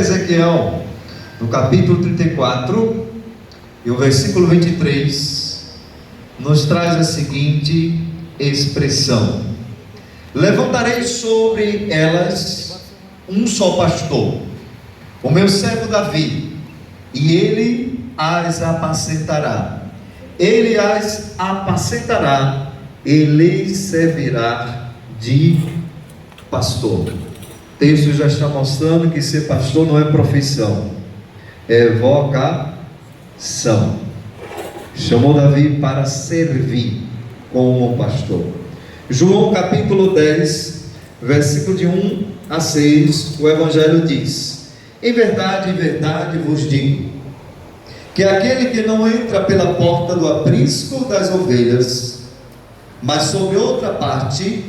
Ezequiel, no capítulo 34, e o versículo 23, nos traz a seguinte expressão: levantarei sobre elas um só pastor, o meu servo Davi, e ele as apacentará. Ele as apacentará e lhes servirá de pastor. O texto já está mostrando que ser pastor não é profissão, é vocação. Chamou Davi para servir como pastor. João capítulo 10, versículo de 1 a 6, o Evangelho diz: em verdade vos digo, que aquele que não entra pela porta do aprisco das ovelhas, mas sob outra parte,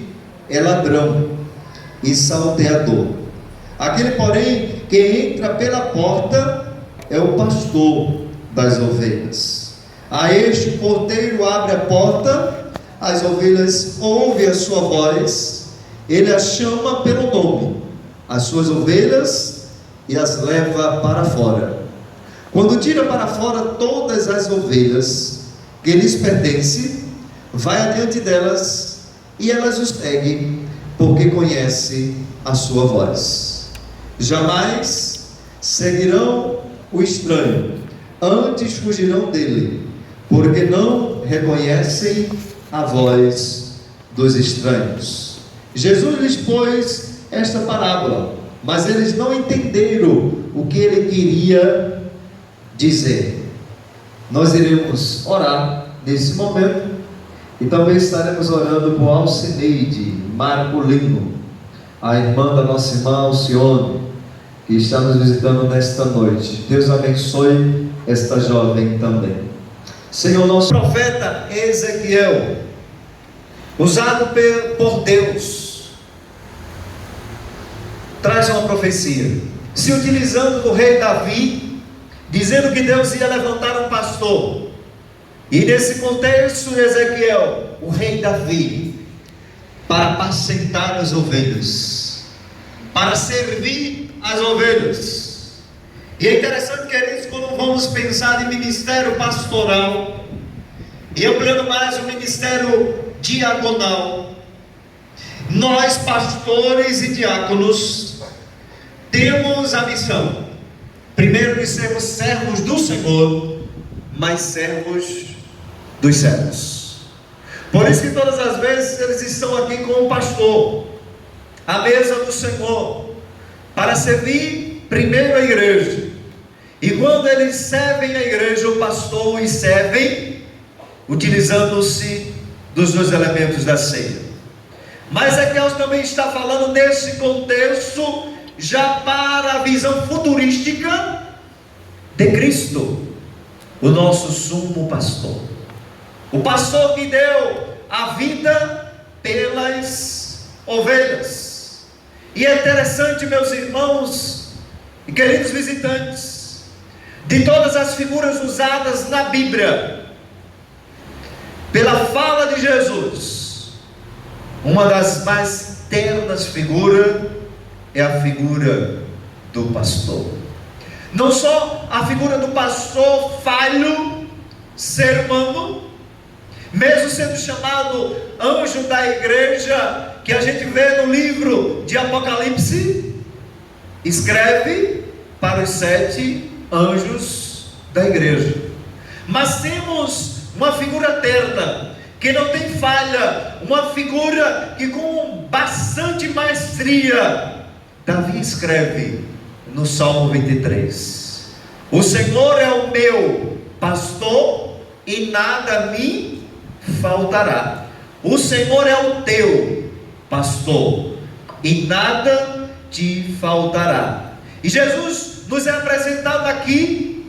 é ladrão e salteador. Aquele, porém, que entra pela porta, é o pastor das ovelhas. A este o porteiro abre a porta, as ovelhas ouvem a sua voz, ele as chama pelo nome, as suas ovelhas, e as leva para fora. Quando tira para fora todas as ovelhas que lhes pertencem, vai adiante delas, e elas o seguem, porque conhece a sua voz. Jamais seguirão o estranho, antes fugirão dele, porque não reconhecem a voz dos estranhos. Jesus lhes pôs esta parábola, mas eles não entenderam o que ele queria dizer. Nós iremos orar nesse momento, e talvez estaremos orando por Alcineide Marcolino, a irmã da nossa irmã Alcione, que está nos visitando nesta noite. Deus abençoe esta jovem também. Senhor, nosso profeta Ezequiel, usado por Deus, traz uma profecia, se utilizando do rei Davi, dizendo que Deus ia levantar um pastor. E nesse contexto, Ezequiel, o rei Davi, para apacentar as ovelhas, para servir as ovelhas. E é interessante, queridos, quando vamos pensar em ministério pastoral, e ampliando mais o ministério diaconal, nós, pastores e diáconos, temos a missão, primeiro, de sermos servos do Senhor, mas servos dos servos. Por isso que todas as vezes eles estão aqui com o pastor, à mesa do Senhor, para servir primeiro a igreja. E quando eles servem a igreja, o pastor os servem, utilizando-se dos dois elementos da ceia. Mas Ezequiel também está falando nesse contexto, já para a visão futurística de Cristo, o nosso sumo pastor, o pastor que deu a vida pelas ovelhas. E é interessante, meus irmãos e queridos visitantes, de todas as figuras usadas na Bíblia pela fala de Jesus, uma das mais ternas figuras é a figura do pastor. Não só a figura do pastor falho, ser humano, mesmo sendo chamado anjo da igreja, que a gente vê no livro de Apocalipse, escreve para os 7 anjos da igreja. Mas temos uma figura terna, que não tem falha, uma figura que com bastante maestria Davi escreve no Salmo 23: o Senhor é o meu pastor e nada me faltará. O Senhor é o teu pastor e nada te faltará. E Jesus nos é apresentado aqui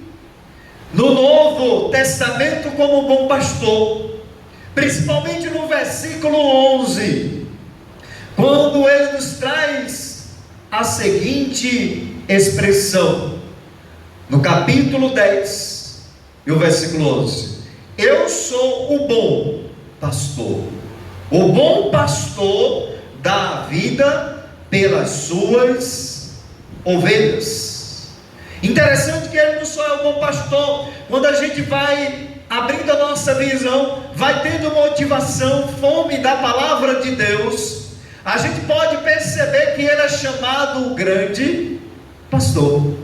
no Novo Testamento como bom pastor, principalmente no versículo 11, quando ele nos traz a seguinte expressão, no capítulo 10 e o versículo 11: eu sou o bom pastor, o bom pastor dá a vida pelas suas ovelhas. Interessante que Ele não só é o bom pastor. Quando a gente vai abrindo a nossa visão, vai tendo motivação, fome da palavra de Deus, a gente pode perceber que Ele é chamado o grande pastor.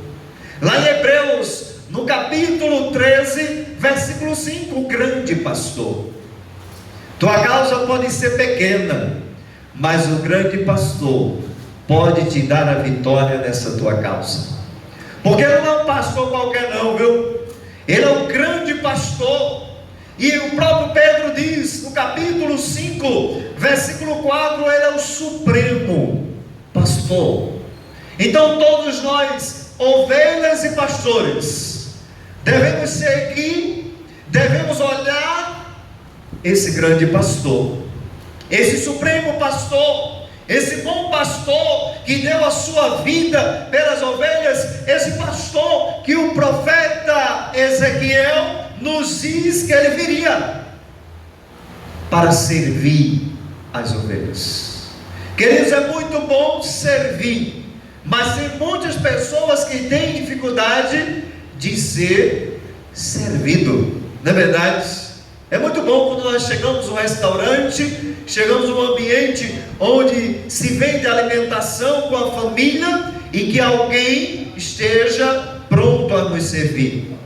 Lá em Hebreus, no capítulo 13, versículo 5, o grande pastor. Tua causa pode ser pequena, mas o grande pastor pode te dar a vitória nessa tua causa. Porque ele não é um pastor qualquer não, viu? Ele é um grande pastor. E o próprio Pedro diz, no capítulo 5, versículo 4, ele é o supremo pastor. Então todos nós, ovelhas e pastores, devemos seguir, devemos olhar esse grande pastor, esse supremo pastor, esse bom pastor que deu a sua vida pelas ovelhas, esse pastor que o profeta Ezequiel nos diz que ele viria para servir as ovelhas. Queridos, é muito bom servir, mas tem muitas pessoas que têm dificuldade de ser servido, não é verdade? É muito bom quando nós chegamos a um restaurante, chegamos a um ambiente onde se vende alimentação com a família e que alguém esteja pronto a nos servir.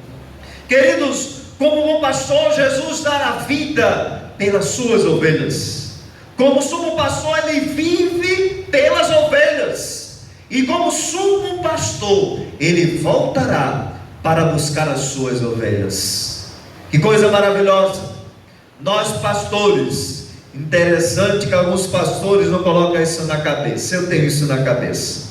Queridos, como bom pastor, Jesus dá a vida pelas suas ovelhas. Como sumo pastor, ele vive pelas ovelhas. E como sumo pastor, ele voltará para buscar as suas ovelhas. Que coisa maravilhosa! Nós pastores, interessante que alguns pastores não colocam isso na cabeça. Eu tenho isso na cabeça.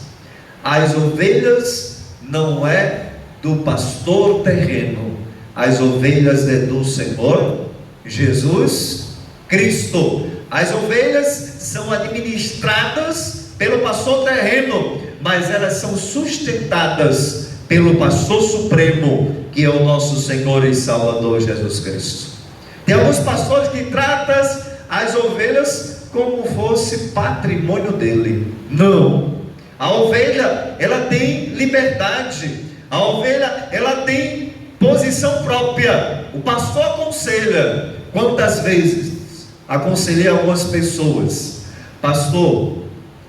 As ovelhas não é do pastor terreno, as ovelhas é do Senhor Jesus Cristo. As ovelhas são administradas pelo pastor terreno, mas elas são sustentadas pelo pastor supremo, que é o nosso Senhor e Salvador Jesus Cristo. Tem alguns pastores que tratam as ovelhas como fosse patrimônio dele. Não. A ovelha, ela tem liberdade. A ovelha, ela tem posição própria. O pastor aconselha. Quantas vezes aconselhei algumas pessoas: pastor,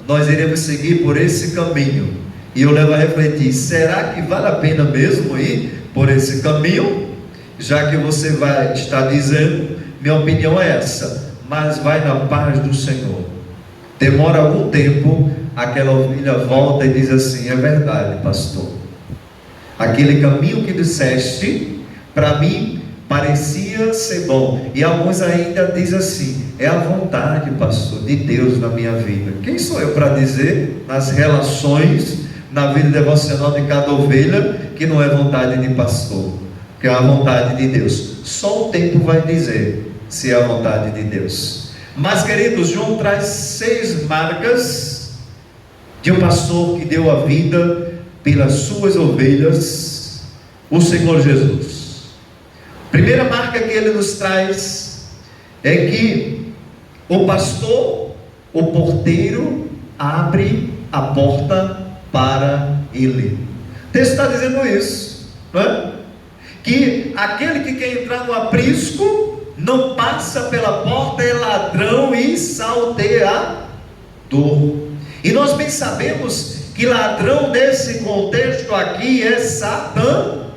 nós iremos seguir por esse caminho. E eu levo a refletir: será que vale a pena mesmo ir por esse caminho? Já que você vai estar dizendo, minha opinião é essa, mas vai na paz do Senhor. Demora algum tempo, aquela ovelha volta e diz assim: é verdade, pastor, aquele caminho que disseste, para mim parecia ser bom. E alguns ainda dizem assim: é a vontade, pastor, de Deus na minha vida. Quem sou eu para dizer nas relações, na vida devocional de cada ovelha, que não é vontade de pastor, que é a vontade de Deus? Só o tempo vai dizer se é a vontade de Deus. Mas, queridos, João traz 6 marcas de um pastor que deu a vida pelas suas ovelhas, o Senhor Jesus. Primeira marca que ele nos traz é que o pastor, o porteiro, abre a porta para ele. O texto está dizendo isso, não é? Que aquele que quer entrar no aprisco não passa pela porta, é ladrão e salteador. E nós bem sabemos que ladrão nesse contexto aqui é Satanás.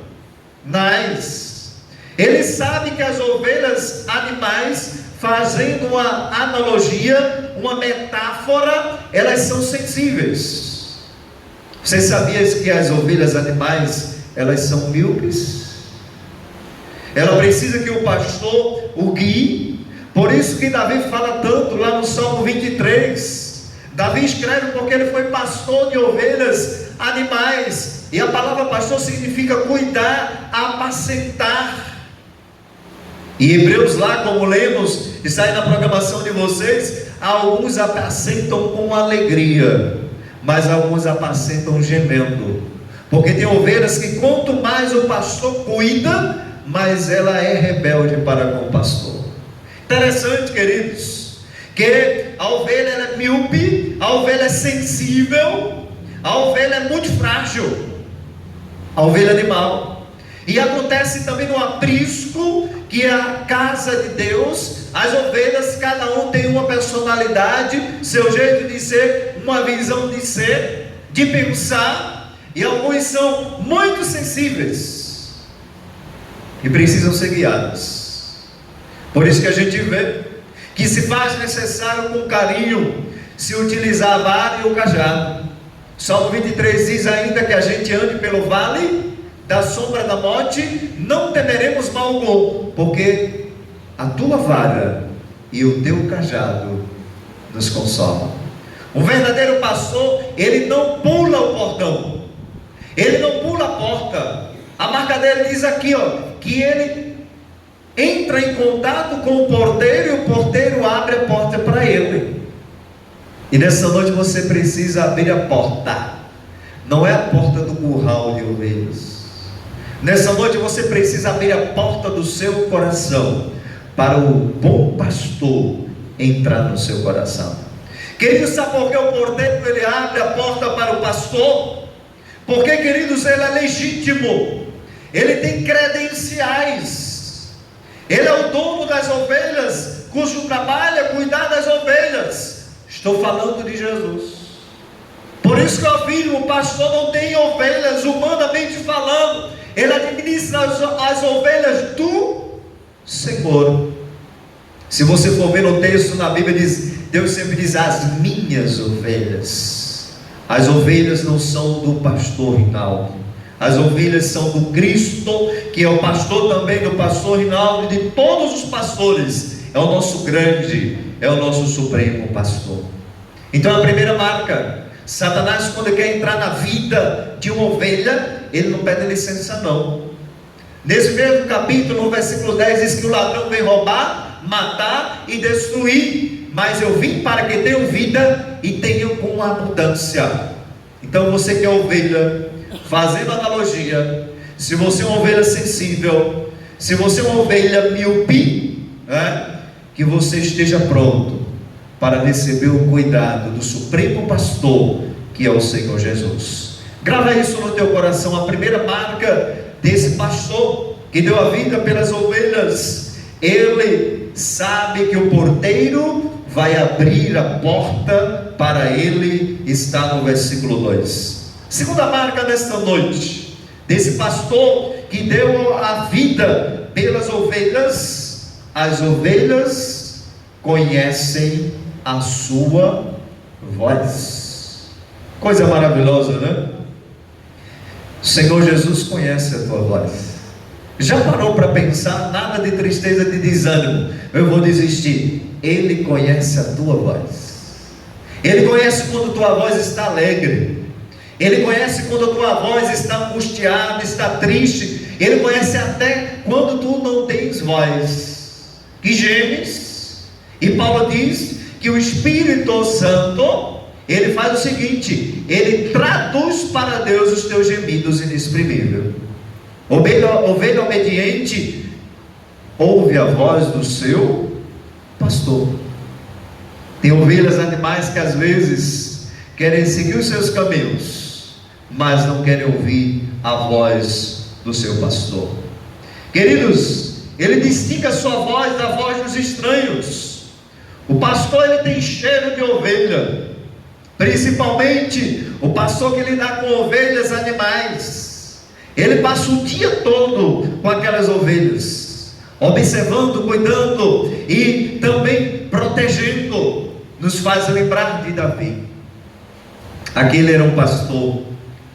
Ele sabe que as ovelhas, animais, fazendo uma analogia, uma metáfora, elas são sensíveis. Você sabia que as ovelhas animais, elas são míopes? Ela precisa que o pastor o guie. Por isso que Davi fala tanto lá no Salmo 23. Davi escreve porque ele foi pastor de ovelhas, animais. E a palavra pastor significa cuidar, apacentar. E Hebreus lá, como lemos, está aí na programação de vocês, alguns apacentam com alegria, mas alguns apacentam gemendo. Porque tem ovelhas que quanto mais o pastor cuida, mais ela é rebelde para com o pastor. Interessante, queridos, que a ovelha ela é míope, a ovelha é sensível, a ovelha é muito frágil. a ovelha animal. E acontece também no aprisco, que é a casa de Deus. As ovelhas, cada um tem uma personalidade, seu jeito de ser, uma visão de ser, de pensar, e alguns são muito sensíveis e precisam ser guiados. Por isso que a gente vê que se faz necessário com carinho se utilizar a vara e o cajado. Salmo 23 diz ainda que a gente ande pelo vale da sombra da morte, não temeremos mal algum, porque a tua vara e o teu cajado nos consolam. Um verdadeiro pastor, ele não pula o portão, ele não pula a porta. A marca dele diz aqui, que ele entra em contato com o porteiro e o porteiro abre a porta para ele. E nessa noite você precisa abrir a porta, não é a porta do curral de ovelhas. Nessa noite você precisa abrir a porta do seu coração, para o bom pastor entrar no seu coração. Queridos, sabe por que o porteiro ele abre a porta para o pastor? Porque, queridos, ele é legítimo, ele tem credenciais, ele é o dono das ovelhas, cujo trabalho é cuidar das ovelhas. Estou falando de Jesus. Por isso que eu afirmo, o pastor não tem ovelhas, humanamente falando, ele administra as ovelhas do Senhor. Se você for ver no texto na Bíblia, Deus sempre diz: as minhas ovelhas. As ovelhas não são do pastor Rinaldo, as ovelhas são do Cristo, que é o pastor também do pastor Rinaldo e de todos os pastores. É o nosso grande, é o nosso supremo pastor. Então a primeira marca, Satanás, quando quer entrar na vida de uma ovelha, ele não pede licença não. Nesse mesmo capítulo, no versículo 10, diz que o ladrão vem roubar, matar e destruir, mas eu vim para que tenham vida e tenham com abundância. Então você que é ovelha, fazendo analogia, se você é uma ovelha sensível, se você é uma ovelha míope, que você esteja pronto para receber o cuidado do supremo pastor, que é o Senhor Jesus. Grava isso no teu coração. A primeira marca desse pastor que deu a vida pelas ovelhas, ele sabe que o porteiro vai abrir a porta para ele. Está no versículo 2. Segunda marca desta noite, desse pastor que deu a vida pelas ovelhas: as ovelhas conhecem a sua voz. Coisa maravilhosa, né? O Senhor Jesus conhece a tua voz. Já parou para pensar? Nada de tristeza, de desânimo, eu vou desistir. Ele conhece a tua voz. Ele conhece quando tua voz está alegre, ele conhece quando a tua voz está angustiada, está triste. Ele conhece até quando tu não tens voz, que gemes. E Paulo diz que o Espírito Santo, ele faz o seguinte: ele traduz para Deus os teus gemidos inexprimíveis. Ovelha obediente ouve a voz do seu pastor. Tem ovelhas, animais que às vezes querem seguir os seus caminhos, mas não querem ouvir a voz do seu pastor. Queridos, ele distingue a sua voz da voz dos estranhos. O pastor, ele tem cheiro de ovelha, principalmente o pastor que lida com ovelhas, animais. Ele passa o dia todo com aquelas ovelhas, observando, cuidando e também protegendo. Nos faz lembrar de Davi. Aquele era um pastor,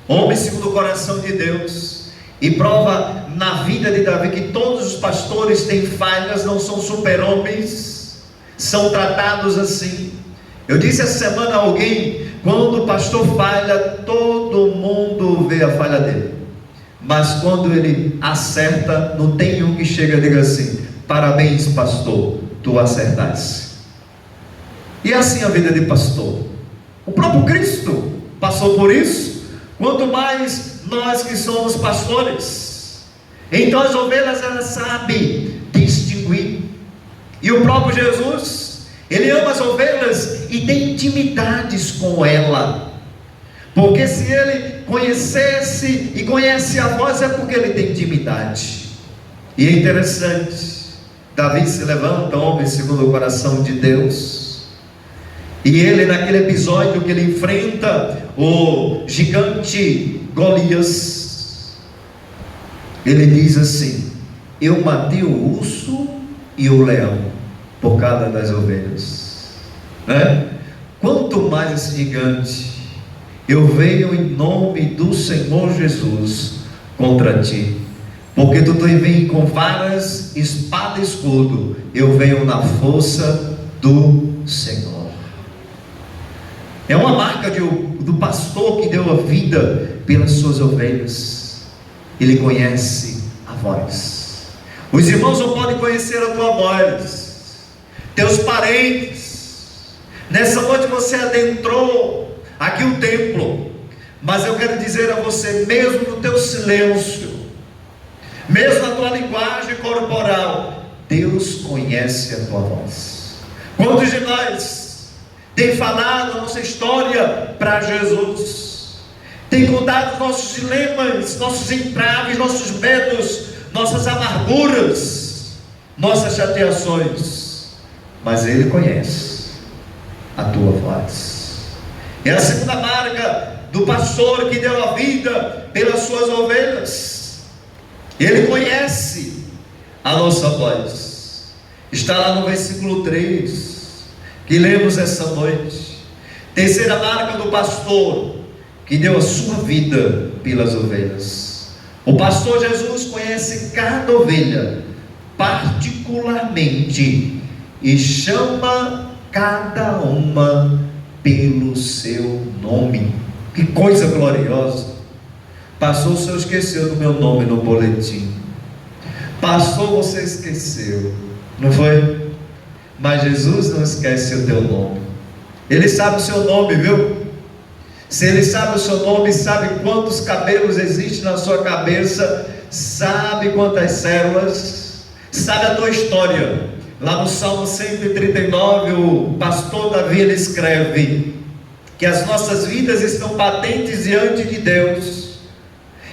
homem segundo o coração de Deus, e prova na vida de Davi que todos os pastores têm falhas, não são super-homens, são tratados assim. Eu disse essa semana a alguém: quando o pastor falha, todo mundo vê a falha dele, mas quando ele acerta, não tem um que chega e diga assim: parabéns pastor, tu acertaste. E é assim a vida de pastor. O próprio Cristo passou por isso, quanto mais nós que somos pastores. Então as ovelhas, elas sabem distinguir. E o próprio Jesus, ele ama as ovelhas e tem intimidades com ela. Porque se ele conhecesse e conhece a voz, é porque ele tem intimidade. E é interessante, Davi se levanta, homem segundo o coração de Deus, e ele, naquele episódio que ele enfrenta o gigante Golias, ele diz assim: eu matei o urso e o leão por causa das ovelhas, né? Quanto mais esse gigante, eu venho em nome do Senhor Jesus contra ti, porque tu vem com varas, espada e escudo, eu venho na força do Senhor. É uma marca do pastor que deu a vida pelas suas ovelhas. Ele conhece a voz. Os irmãos não podem conhecer a tua voz, teus parentes. Nessa noite você adentrou aqui o templo, mas eu quero dizer a você, mesmo no teu silêncio, mesmo na tua linguagem corporal, Deus conhece a tua voz. Quantos de nós tem falado a nossa história para Jesus, tem contado nossos dilemas, nossos entraves, nossos medos, nossas amarguras, nossas chateações, mas Ele conhece a tua voz. É a segunda marca do pastor que deu a vida pelas suas ovelhas. Ele conhece a nossa voz. Está lá no versículo 3 que lemos essa noite. Terceira marca do pastor que deu a sua vida pelas ovelhas. O pastor Jesus conhece cada ovelha particularmente e chama cada uma pelo seu nome. Que coisa gloriosa! Pastor, o senhor esqueceu do meu nome no boletim. Pastor, você esqueceu, não foi? Mas Jesus não esquece o teu nome. Ele sabe o seu nome, viu? Se Ele sabe o seu nome, sabe quantos cabelos existem na sua cabeça, sabe quantas células, sabe a tua história. Lá no Salmo 139, o pastor Davi, ele escreve que as nossas vidas estão patentes diante de Deus.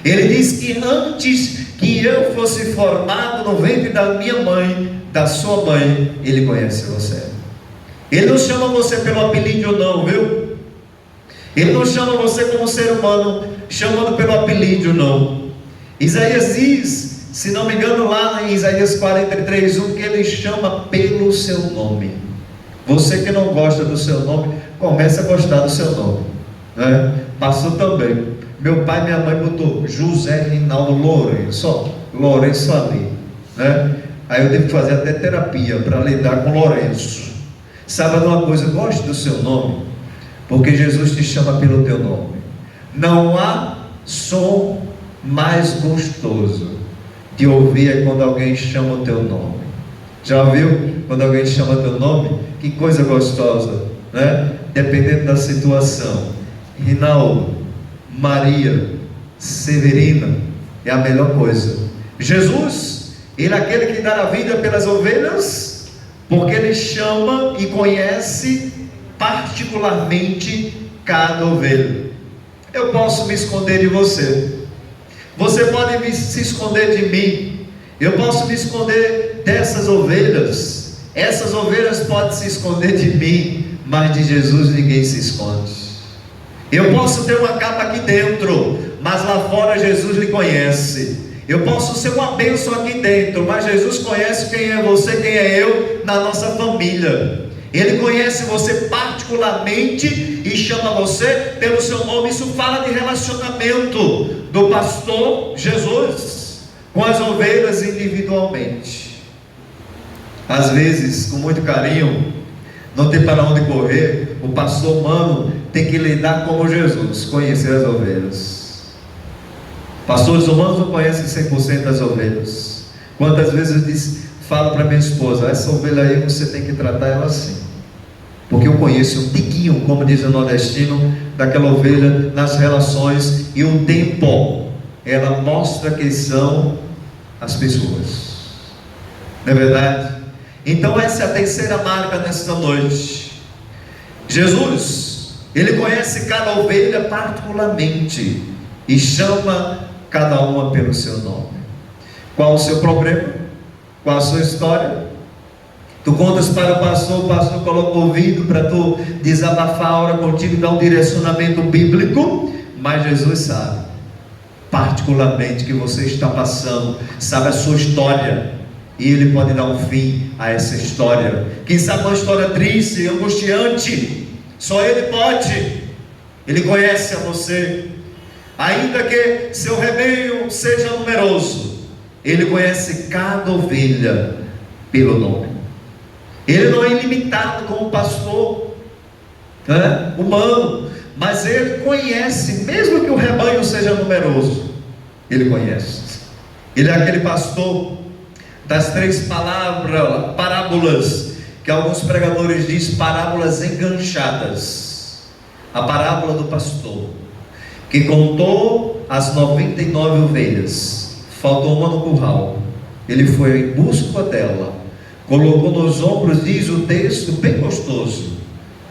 Ele diz que antes que eu fosse formado no ventre da minha mãe, da sua mãe, Ele conhece você. Ele não chama você pelo apelido não, viu? Ele não chama você como ser humano, chamando pelo apelido não. Isaías diz, se não me engano, lá em Isaías 43:1, que Ele chama pelo seu nome. Você que não gosta do seu nome, comece a gostar do seu nome, né? Passou também. Meu pai e minha mãe botou José Rinaldo Lourenço, Lourenço ali, né? Aí eu tive que fazer até terapia para lidar com Lourenço. Sabe de uma coisa? Goste do seu nome, porque Jesus te chama pelo teu nome. Não há som mais gostoso de ouvir é quando alguém chama o teu nome. Já ouviu? Quando alguém chama teu nome? Que coisa gostosa, né? Dependendo da situação. Rinaldo, Maria, Severina, é a melhor coisa. Jesus, Ele é aquele que dá a vida pelas ovelhas, porque Ele chama e conhece particularmente cada ovelha. Eu posso me esconder de você, você pode se esconder de mim, eu posso me esconder dessas ovelhas, essas ovelhas podem se esconder de mim, mas de Jesus ninguém se esconde. Eu posso ter uma capa aqui dentro, mas lá fora Jesus lhe conhece. Eu posso ser uma bênção aqui dentro, mas Jesus conhece quem é você, quem é eu, na nossa família. Ele conhece você particularmente e chama você pelo seu nome. Isso fala de relacionamento do pastor Jesus com as ovelhas individualmente. Às vezes, com muito carinho, não tem para onde correr, o pastor humano tem que lidar como Jesus, conhecer as ovelhas. Pastores humanos não conhecem 100% das ovelhas. Quantas vezes eu falo para minha esposa, essa ovelha aí você tem que tratar ela assim, porque eu conheço um tiquinho, como diz o nordestino, daquela ovelha nas relações, e um tempo ela mostra quem são as pessoas, não é verdade? Então essa é a terceira marca nesta noite. Jesus Ele conhece cada ovelha particularmente e chama cada uma pelo seu nome. Qual o seu problema? Qual a sua história? Tu contas para o pastor coloca o ouvido para tu desabafar a hora contigo, dar um direcionamento bíblico, mas Jesus sabe particularmente que você está passando, sabe a sua história, e Ele pode dar um fim a essa história. Quem sabe uma história triste, angustiante, só Ele pode. Ele conhece a você, ainda que seu rebanho seja numeroso, Ele conhece cada ovelha pelo nome. Ele não é ilimitado como pastor humano, mas Ele conhece, mesmo que o rebanho seja numeroso, Ele conhece. Ele é aquele pastor das 3 parábolas, que alguns pregadores dizem parábolas enganchadas. A parábola do pastor, que contou as 99 ovelhas, faltou uma no curral, ele foi em busca dela, colocou nos ombros, diz o texto bem gostoso,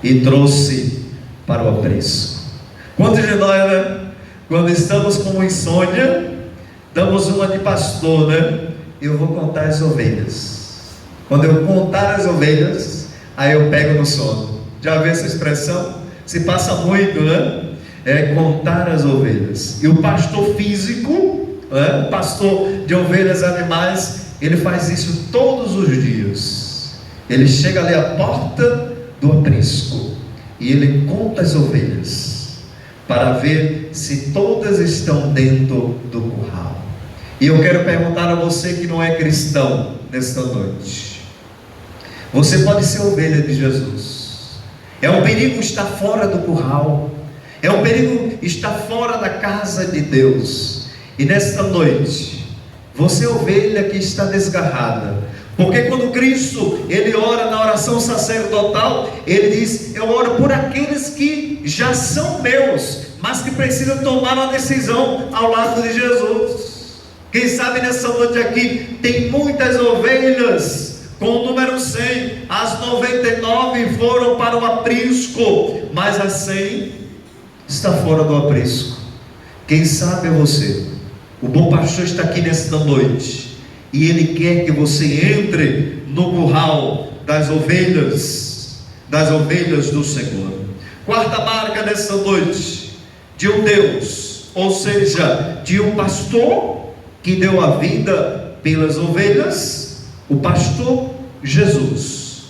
e trouxe para o aprisco. Quantos de nós, quando estamos com insônia, damos uma de pastor, eu vou contar as ovelhas. Quando eu contar as ovelhas, aí eu pego no sono. Já viu essa expressão? Se passa muito, é contar as ovelhas. E o pastor físico, o pastor de ovelhas animais, ele faz isso todos os dias. Ele chega ali à porta do aprisco e ele conta as ovelhas para ver se todas estão dentro do curral. E eu quero perguntar a você que não é cristão nesta noite: você pode ser ovelha de Jesus? É um perigo estar fora do curral, é um perigo estar fora da casa de Deus. E nesta noite, você é ovelha que está desgarrada, porque quando Cristo, Ele ora na oração sacerdotal, Ele diz: eu oro por aqueles que já são meus, mas que precisam tomar uma decisão ao lado de Jesus. Quem sabe nessa noite aqui, tem muitas ovelhas com o número 100, as 99 foram para o aprisco, mas a 100 está fora do aprisco. Quem sabe é você. O bom pastor está aqui nesta noite, e ele quer que você entre no curral das ovelhas do Senhor. Quarta marca nesta noite, de um Deus, ou seja, de um pastor que deu a vida pelas ovelhas. O pastor Jesus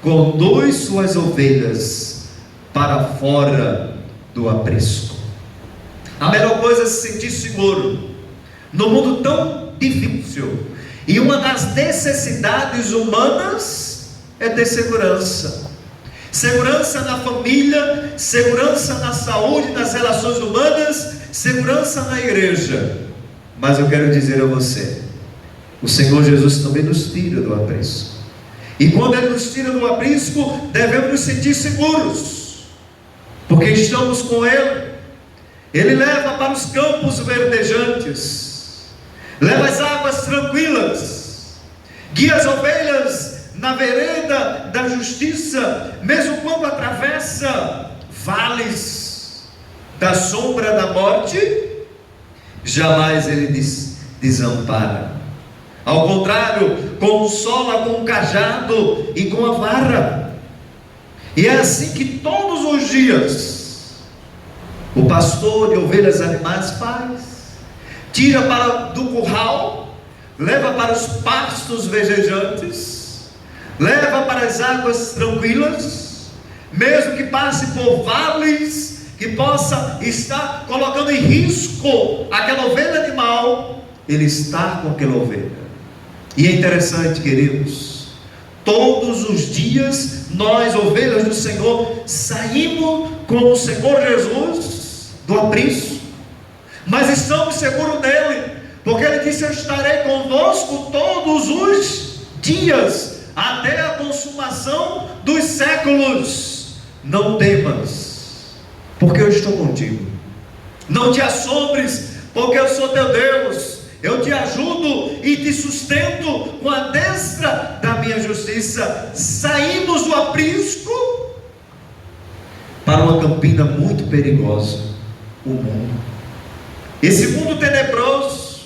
conduz suas ovelhas para fora do aprisco. A melhor coisa é se sentir seguro no mundo tão difícil, e uma das necessidades humanas é ter segurança. Segurança na família, segurança na saúde, nas relações humanas, segurança na igreja. Mas eu quero dizer a você, o Senhor Jesus também nos tira do aprisco, e quando Ele nos tira do aprisco, devemos nos sentir seguros, porque estamos com Ele. Ele leva para os campos verdejantes, leva as águas tranquilas, guia as ovelhas na vereda da justiça, mesmo quando atravessa vales da sombra da morte, jamais Ele desampara. Ao contrário, consola com o cajado e com a vara. E é assim que todos os dias o pastor de ovelhas animais faz: tira do curral, leva para os pastos verdejantes, leva para as águas tranquilas, mesmo que passe por vales que possa estar colocando em risco aquela ovelha animal, Ele está com aquela ovelha. E é interessante, queridos, todos os dias nós, ovelhas do Senhor, saímos com o Senhor Jesus do aprisco, mas estamos seguros nele, porque Ele disse: eu estarei convosco todos os dias, até a consumação dos séculos. Não temas, porque eu estou contigo. Não te assombres, porque eu sou teu Deus. Eu te ajudo e te sustento com a destra da minha justiça. Saímos do aprisco para uma doutrina muito perigosa: o mundo. Esse mundo tenebroso,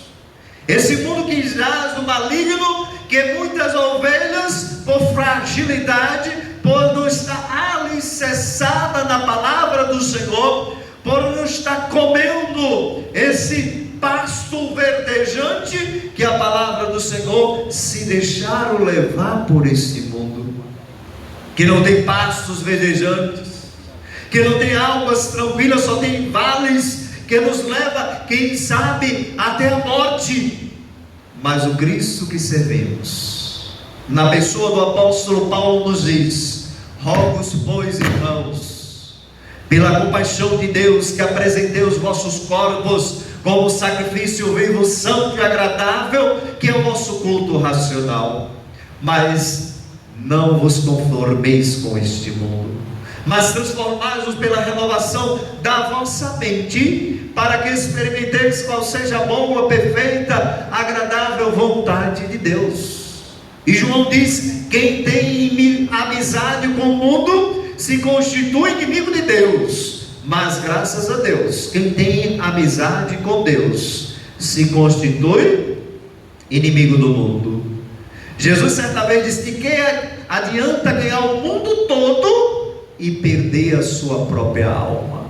esse mundo que jaz no maligno, que muitas ovelhas, por fragilidade, por não estar alicerçada na palavra do Senhor, por não estar comendo esse pasto verdejante, que a palavra do Senhor, se deixaram levar por esse mundo, que não tem pastos verdejantes, que não tem águas tranquilas, só tem vales, que nos leva, quem sabe, até a morte. Mas o Cristo que servimos, na pessoa do apóstolo Paulo, nos diz: rogo-vos, pois, irmãos, pela compaixão de Deus, que apresentei os vossos corpos como sacrifício vivo, santo e agradável, que é o vosso culto racional. Mas não vos conformeis com este mundo, mas transformai-vos pela renovação da vossa mente, para que experimenteis qual seja a boa, perfeita, agradável vontade de Deus. E João diz: quem tem amizade com o mundo se constitui inimigo de Deus. Mas graças a Deus, quem tem amizade com Deus se constitui inimigo do mundo. Jesus certa vez disse: de que adianta ganhar o mundo todo e perder a sua própria alma?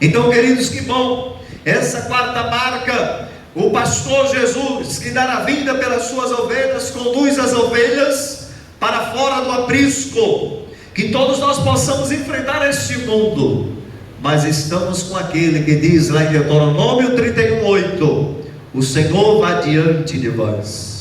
Então, queridos, que bom, essa quarta marca, o pastor Jesus, que dá a vida pelas suas ovelhas, conduz as ovelhas para fora do aprisco, que todos nós possamos enfrentar este mundo, mas estamos com aquele que diz lá em Deuteronômio 31:8: o Senhor vai diante de vós.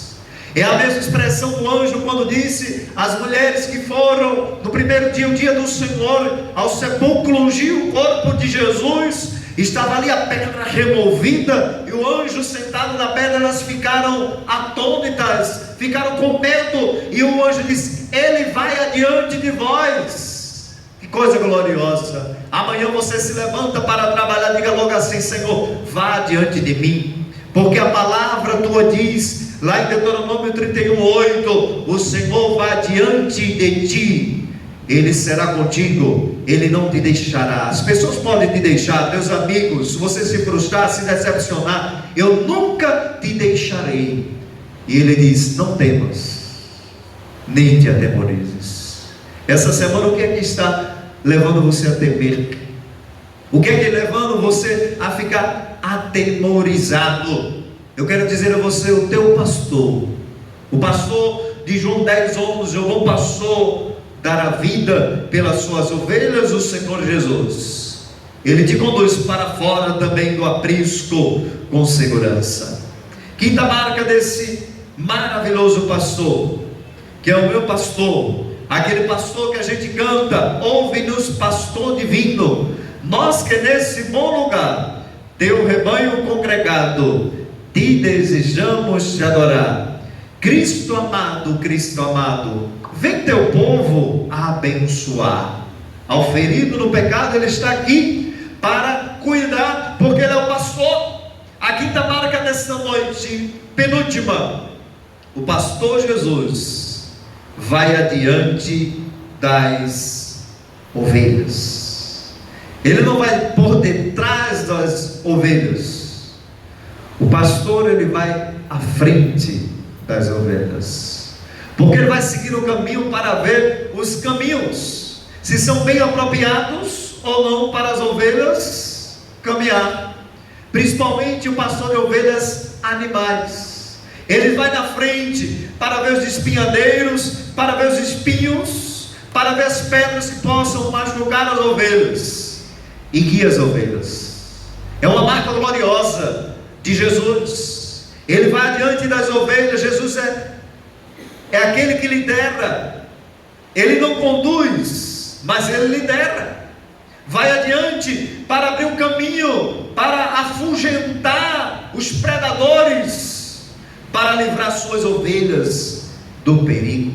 É a mesma expressão do anjo quando disse às mulheres que foram no primeiro dia, o dia do Senhor, ao sepulcro, ungiu o corpo de Jesus. Estava ali a pedra removida, e o anjo sentado na pedra. Elas ficaram atônitas, ficaram com medo, e o anjo disse: ele vai adiante de vós. Que coisa gloriosa! Amanhã você se levanta para trabalhar, diga logo assim: Senhor, vá adiante de mim, porque a palavra tua diz lá em Deuteronômio 31:8: o Senhor vai adiante de ti, Ele será contigo, Ele não te deixará. As pessoas podem te deixar, meus amigos, se você se frustrar, se decepcionar, eu nunca te deixarei. E Ele diz: não temas, nem te atemorizes. Essa semana, o que é que está levando você a temer? O que é que está levando você a ficar atemorizado? Eu quero dizer a você: o teu pastor, o pastor de João 10:11, João passou dar a vida pelas suas ovelhas, o Senhor Jesus. Ele te conduz para fora também do aprisco com segurança. Quinta marca desse maravilhoso pastor, que é o meu pastor, aquele pastor que a gente canta: ouve-nos, pastor divino, nós que nesse bom lugar, teu rebanho congregado, te desejamos te adorar. Cristo amado, vem teu povo abençoar. Ao ferido no pecado, Ele está aqui para cuidar, porque Ele é o pastor. A quinta marca desta noite, penúltima: o pastor Jesus vai adiante das ovelhas. Ele não vai por detrás das ovelhas. O pastor, ele vai à frente das ovelhas, porque ele vai seguir o caminho para ver os caminhos, se são bem apropriados ou não para as ovelhas caminhar. Principalmente o pastor de ovelhas animais. Ele vai na frente para ver os espinhadeiros, para ver os espinhos, para ver as pedras que possam machucar as ovelhas, e guia as ovelhas. É uma marca gloriosa de Jesus. Ele vai adiante das ovelhas. Jesus é aquele que lidera. Ele não conduz, mas ele lidera. Vai adiante para abrir um caminho, para afugentar os predadores, para livrar suas ovelhas do perigo.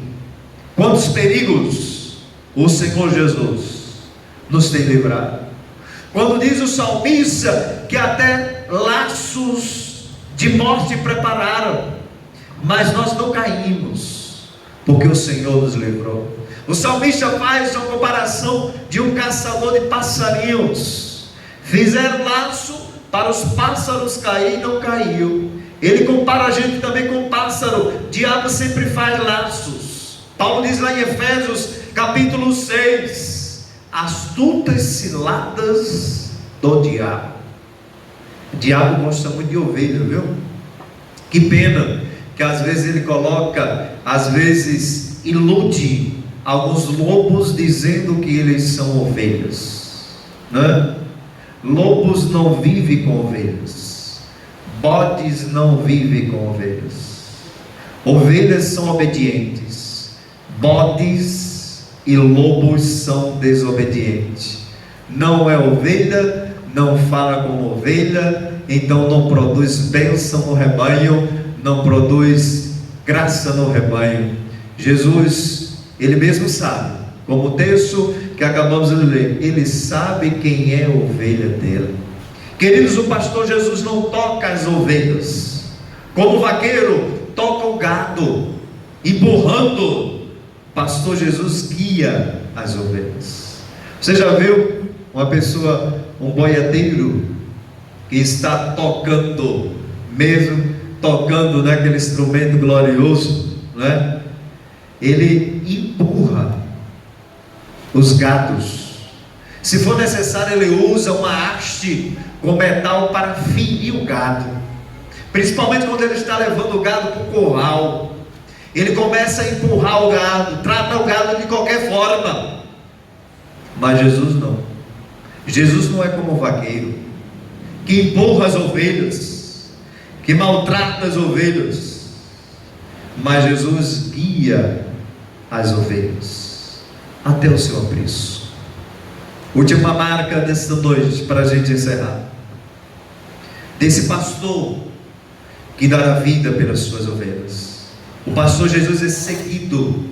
Quantos perigos o Senhor Jesus nos tem livrado! Quando diz o salmista que até laços de morte prepararam, mas nós não caímos, porque o Senhor nos livrou. O salmista faz uma comparação de um caçador de passarinhos. Fizeram laço para os pássaros cair e não caiu. Ele compara a gente também com pássaro. O diabo sempre faz laços. Paulo diz lá em Efésios capítulo 6: astutas ciladas do diabo. O diabo gosta muito de ovelha, viu? Que pena que às vezes ele coloca, às vezes ilude alguns lobos dizendo que eles são ovelhas, né? Lobos não vivem com ovelhas, bodes não vivem com ovelhas. Ovelhas são obedientes, bodes e lobos são desobedientes. Não é ovelha, não fala como ovelha, então não produz bênção no rebanho, não produz graça no rebanho. Jesus, Ele mesmo sabe, como o texto que acabamos de ler, Ele sabe quem é a ovelha dele. Queridos, o pastor Jesus não toca as ovelhas, como o vaqueiro toca o gado, empurrando. O pastor Jesus guia as ovelhas. Você já viu uma pessoa, um boiadeiro, que está tocando, mesmo tocando naquele instrumento glorioso, né? Ele empurra os gados. Se for necessário, ele usa uma haste com metal para ferir o gado, principalmente quando ele está levando o gado para o curral. Ele começa a empurrar o gado, trata o gado de qualquer forma. Mas Jesus não. Jesus não é como o vaqueiro que empurra as ovelhas, que maltrata as ovelhas. Mas Jesus guia as ovelhas até o seu apreço. Última marca dessa noite, para a gente encerrar, desse pastor que dá a vida pelas suas ovelhas. O pastor Jesus é seguido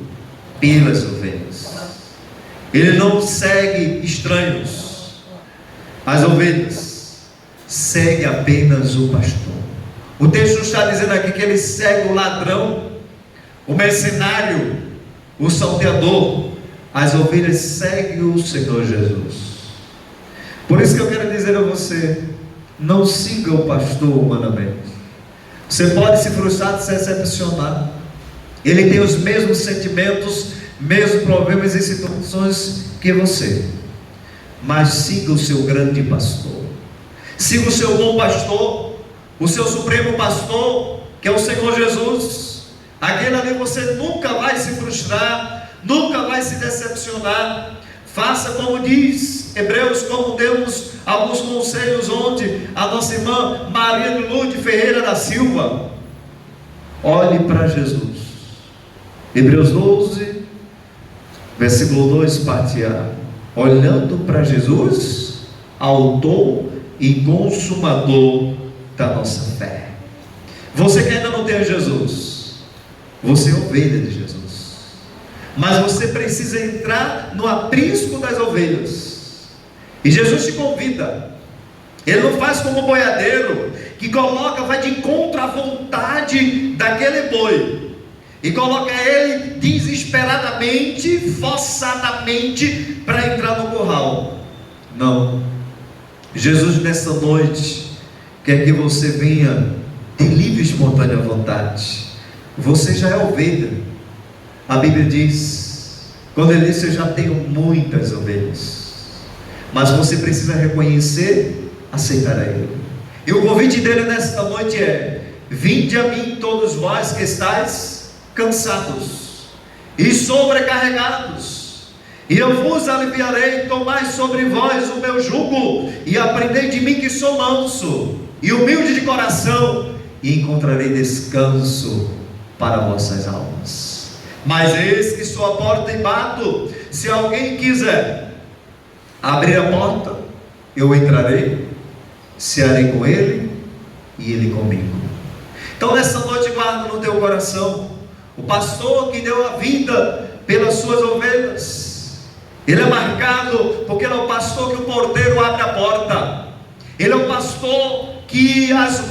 pelas ovelhas. Ele não segue estranhos. As ovelhas seguem apenas o pastor. O texto está dizendo aqui que ele segue o ladrão, o mercenário, o salteador. As ovelhas seguem o Senhor Jesus. Por isso que eu quero dizer a você: não siga o pastor humanamente. Você pode se frustrar, se decepcionar. Ele tem os mesmos sentimentos, mesmos problemas e situações que você. Mas siga o seu grande pastor. Siga o seu bom pastor, o seu supremo pastor, que é o Senhor Jesus. Aquele ali você nunca vai se frustrar, nunca vai se decepcionar. Faça como diz Hebreus, como demos alguns conselhos ontem a nossa irmã Maria de Lourdes Ferreira da Silva. Olhe para Jesus. Hebreus 12, versículo 2, parte A. Olhando para Jesus, autor e consumador da nossa fé. Você que ainda não tem Jesus, você é ovelha de Jesus, mas você precisa entrar no aprisco das ovelhas. E Jesus te convida. Ele não faz como o boiadeiro, que coloca, vai de encontro à vontade daquele boi, e coloca ele desesperadamente, forçadamente, para entrar no curral. Não. Jesus nessa noite quer que você venha de livre e espontânea vontade. Você já é ovelha. A Bíblia diz, quando ele diz: eu já tenho muitas ovelhas, mas você precisa reconhecer, aceitar a ele. E o convite dele nesta noite é: vinde a mim todos vós que estáis cansados e sobrecarregados, e eu vos aliviarei. Tomai sobre vós o meu jugo e aprendei de mim, que sou manso e humilde de coração, e encontrarei descanso para vossas almas. Mas eis que estou à porta e bato. Se alguém quiser abrir a porta, eu entrarei, cearei com ele e ele comigo. Então nessa noite, guarda no teu coração o pastor que deu a vida pelas suas ovelhas. Ele é marcado porque ele é o pastor que o porteiro abre a porta. Ele é o pastor que as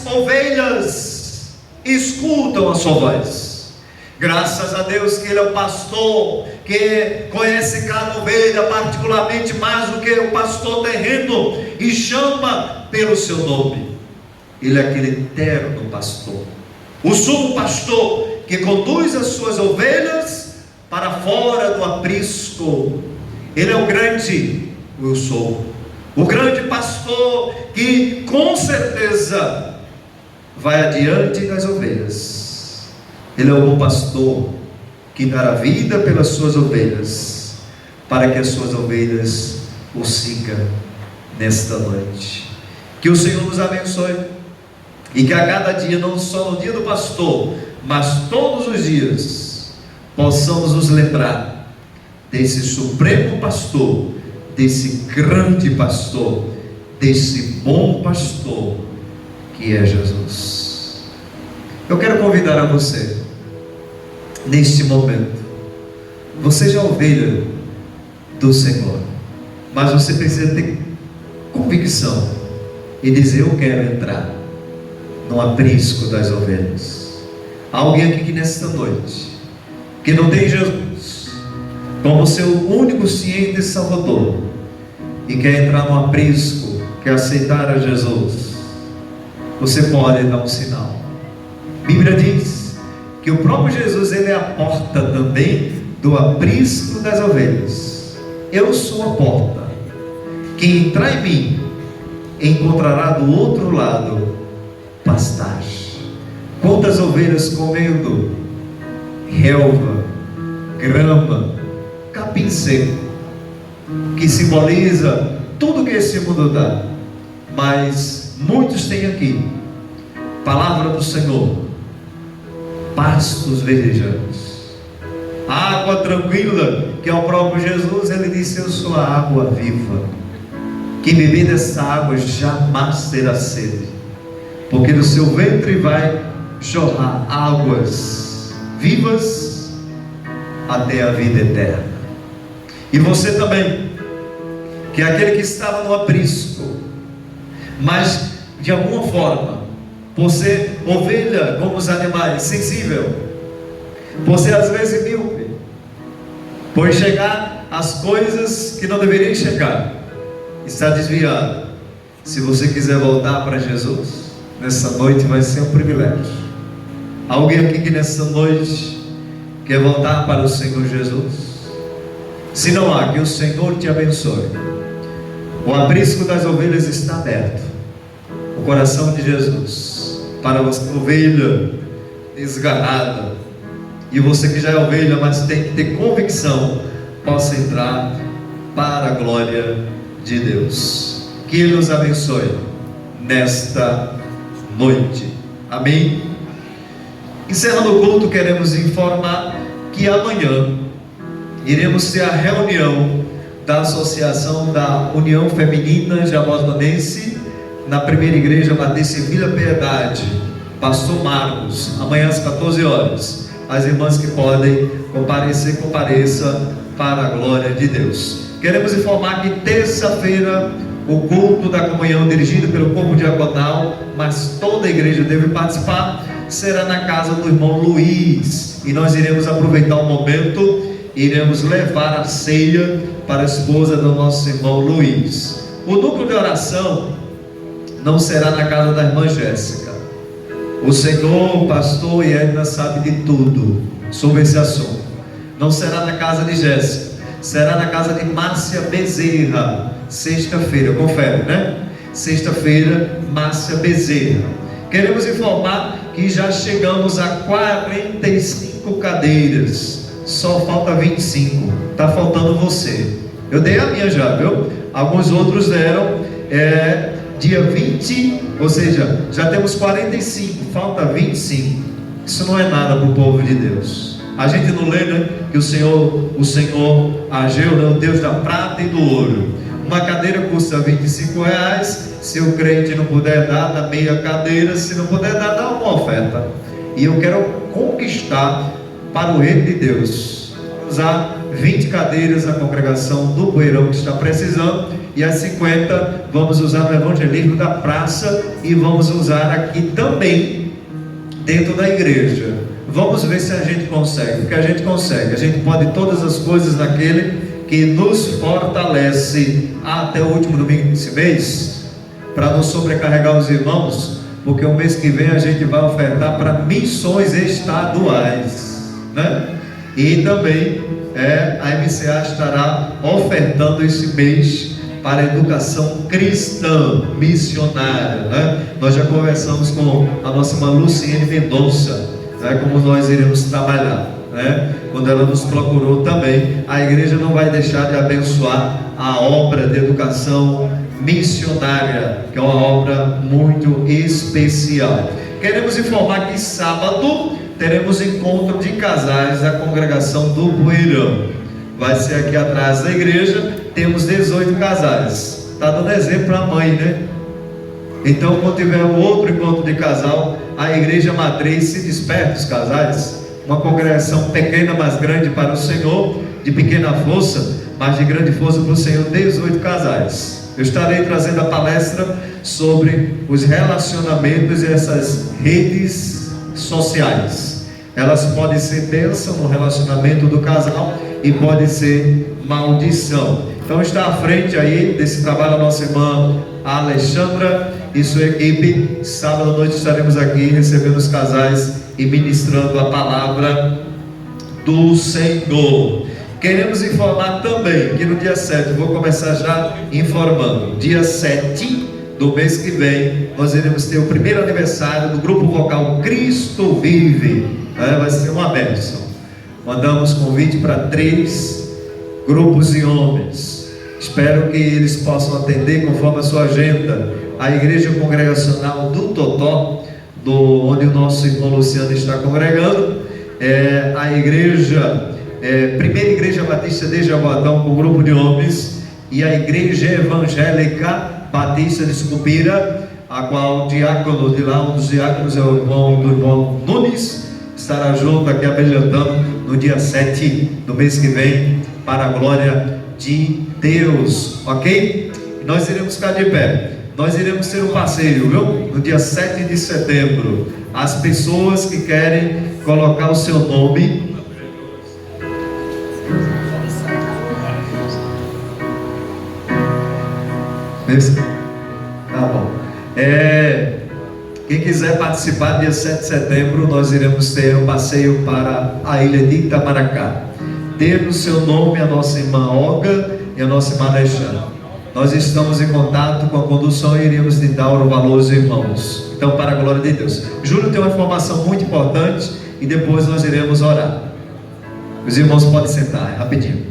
ovelhas escutam a sua voz. Graças a Deus que ele é o pastor que conhece cada ovelha particularmente mais do que o pastor terreno e chama pelo seu nome. Ele é aquele eterno pastor, o sumo pastor que conduz as suas ovelhas para fora do aprisco. Ele é o grande eu sou, o grande pastor que com certeza vai adiante das ovelhas. Ele é o bom pastor que dará vida pelas suas ovelhas, para que as suas ovelhas o sigam nesta noite. Que o Senhor nos abençoe, e que a cada dia, não só no dia do pastor, mas todos os dias, possamos nos lembrar desse supremo pastor, desse grande pastor, desse bom pastor que é Jesus. Eu quero convidar a você, neste momento, você já é ovelha do Senhor, mas você precisa ter convicção e dizer: eu quero entrar no aprisco das ovelhas. Há alguém aqui que nesta noite, que não tem Jesus como seu único ciente e Salvador, e quer entrar no aprisco, quer aceitar a Jesus. Você pode dar um sinal. A Bíblia diz que o próprio Jesus, ele é a porta também do aprisco das ovelhas. Eu sou a porta. Quem entrar em mim encontrará do outro lado pastagem. Quantas ovelhas comendo relva, grama, capim seco, que simboliza tudo que esse mundo dá, mas muitos têm aqui palavra do Senhor, pastos verdejantes, água tranquila, que é o próprio Jesus. Ele disse: eu sou a água viva, quem beber dessa água jamais terá sede, porque do seu ventre vai jorrar águas vivas até a vida eterna. E você também, que é aquele que estava no aprisco, mas de alguma forma, por ser ovelha como os animais, sensível, por ser às vezes míope, por chegar às coisas que não deveriam chegar, está desviado. Se você quiser voltar para Jesus, nessa noite vai ser um privilégio. Alguém aqui que nessa noite quer voltar para o Senhor Jesus? Se não há, que o Senhor te abençoe. O aprisco das ovelhas está aberto. O coração de Jesus para você, ovelha desgarrada, e você que já é ovelha, mas tem que ter convicção, possa entrar para a glória de Deus. Que Ele nos abençoe nesta noite. Amém? Encerrando o culto, queremos informar que amanhã iremos ter a reunião da Associação da União Feminina Jamosmanense na primeira igreja Batista em Vila Piedade, Pastor Marcos, amanhã às 14 horas. As irmãs que podem comparecer, compareça para a glória de Deus. Queremos informar que terça-feira o culto da comunhão dirigido pelo corpo diaconal, mas toda a igreja deve participar, será na casa do irmão Luiz, e nós iremos aproveitar o momento, iremos levar a ceia para a esposa do nosso irmão Luiz. O núcleo de oração não será na casa da irmã Jéssica. O Senhor, o pastor e Edna sabe de tudo sobre esse assunto. Não será na casa de Jéssica, será na casa de Márcia Bezerra, sexta-feira, confere, né? Sexta-feira, Márcia Bezerra. Queremos informar que já chegamos a 45 cadeiras, só falta 25, está faltando você. Eu dei a minha já, viu? Alguns outros deram, dia 20, ou seja, já temos 45, falta 25. Isso não é nada para o povo de Deus. A gente não lê, né, que o Senhor Ageu, né, o Deus da prata e do ouro. Uma cadeira custa R$25. Se o crente não puder dar, dá meia cadeira. Se não puder dar, dá uma oferta. E eu quero conquistar para o reino de Deus, usar 20 cadeiras a congregação do Poeirão que está precisando, e as 50 vamos usar no evangelismo da praça, e vamos usar aqui também dentro da igreja. Vamos ver se a gente consegue, porque a gente consegue. A gente pode todas as coisas naquele que nos fortalece. Até o último domingo desse mês, para não sobrecarregar os irmãos, porque o mês que vem a gente vai ofertar para missões estaduais, né? E também a MCA estará ofertando esse mês para a educação cristã missionária, né? Nós já conversamos com a nossa irmã Luciene Mendonça, né, como nós iremos trabalhar, né? Quando ela nos procurou também, a igreja não vai deixar de abençoar a obra de educação missionária, que é uma obra muito especial. Queremos informar que sábado teremos encontro de casais da congregação do Bueirão. Vai ser aqui atrás da igreja. Temos 18 casais. Está dando exemplo para a mãe, né? Então, quando tiver um outro encontro de casal, a igreja matriz se desperta os casais. Uma congregação pequena, mas grande para o Senhor, de pequena força, mas de grande força para o Senhor. 18 casais. Eu estarei trazendo a palestra sobre os relacionamentos e essas redes sociais. Elas podem ser bênção no relacionamento do casal e podem ser maldição. Então está à frente aí desse trabalho a nossa irmã Alexandra e sua equipe. Sábado à noite estaremos aqui recebendo os casais e ministrando a palavra do Senhor. Queremos informar também que no dia 7, vou começar já informando, dia 7 do mês que vem, nós iremos ter o primeiro aniversário do grupo vocal Cristo Vive. Vai ser uma bênção. Mandamos convite para 3 grupos de homens. Espero que eles possam atender conforme a sua agenda. A igreja congregacional do Totó, onde o nosso irmão Luciano está congregando, a igreja, primeira igreja batista de Jaboatão, com um grupo de homens, e a igreja evangélica batista de Sucupira, a qual o diácono de lá, um dos diáconos é o irmão Nunes, estará junto aqui abrilhantando no dia 7 do mês que vem, para a glória de Deus, ok? Nós iremos ficar de pé, nós iremos ser um parceiro, viu? No dia 7 de setembro, as pessoas que querem colocar o seu nome, tá bom. Quem quiser participar, dia 7 de setembro, nós iremos ter um passeio para a ilha de Itamaracá. Dê no seu nome a nossa irmã Olga e a nossa irmã Alexandra. Nós estamos em contato com a condução e iremos lhe dar o valor aos irmãos. Então, para a glória de Deus. Júlio tem uma informação muito importante e depois nós iremos orar. Os irmãos podem sentar, rapidinho.